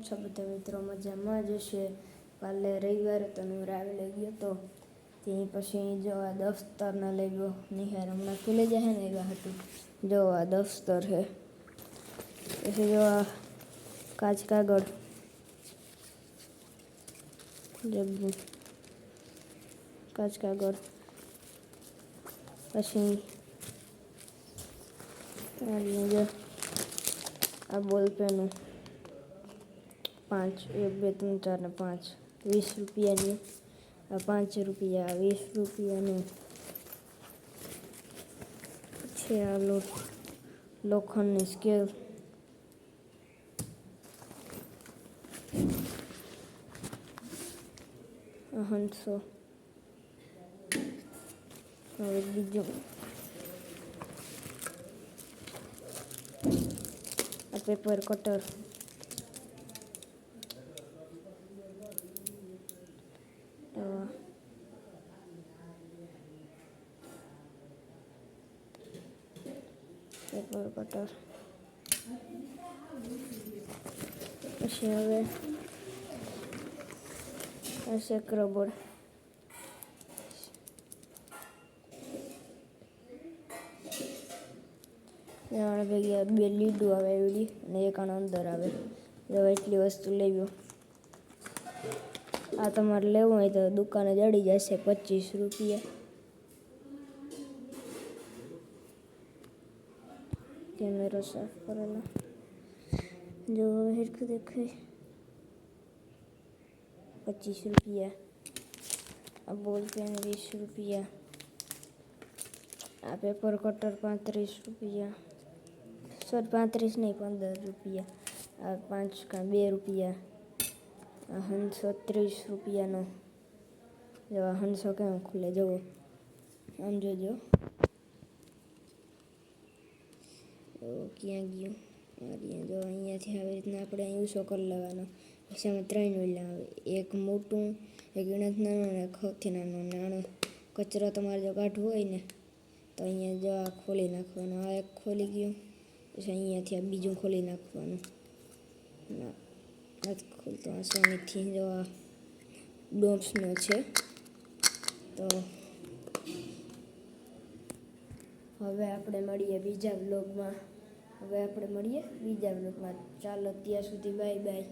છો બધા મિત્રો? મજામાં જ હશે. કાલે રવિવાર હતો ને હું રાવે લઈ ગયો હતો. ત્યાં પછી જો આ દફતરને લઈ ગયો. નિહાર હમણાં ખુલી જાય ને એવા હતું. જો આ દફતર છે. પછી જો આ કાચ કાગળ ડબ્બુ કાચ કાગળ પછી આ બોલ પેનું 5 1 2 3 4 ને 5 20 રૂપિયાની આ 5 રૂપિયા 20 રૂપિયાનું પછી આ લોખંડની સ્કેલ હંસો હવે બીજું આ પેપર કટર પેપર કટર પછી હવે આ શેક રબર ભેગી 2 લીડું આવે એવડી અને એક આનો અંદર આવે. હવે એટલી વસ્તુ લેવી. આ તમારે લેવું હોય તો દુકાને જડી જશે 25 રૂપિયા. કેમેરો સાફ કરેલો જો હવે હેરખું દેખાય 25 રૂપિયા. આ બોલ પેન 20 રૂપિયા. આ પેપર કટર 35 રૂપિયા. 35 નહીં 15 રૂપિયા. આ 5 કાં 2 રૂપિયા. આ હંસો 30 રૂપિયાનો. જો આ હંસો કેમ ખુલે જુઓ આમ જોજો ક્યાં ગયું જો અહીંયાથી આવી રીતના આપણે અહીં ઊંચો કરી લેવાનો. પછી આમાં 3 ઓલા આવે. એક મોટું એક ગણત નાનું અને એક સૌથી નાનું. નાનો કચરો તમારે જો કાઢવો હોય ને તો અહીંયા જો આ ખોલી નાખવાનું. આ એક ખોલી ગયું પછી અહીંયાથી આ બીજું ખોલી નાખવાનું. નથી ખોલતો આસાનીથી. જો આ ડોમ્સનો છે. તો હવે આપણે મળીએ બીજા વ્લોગમાં. ચાલો ત્યાં સુધી બાય બાય.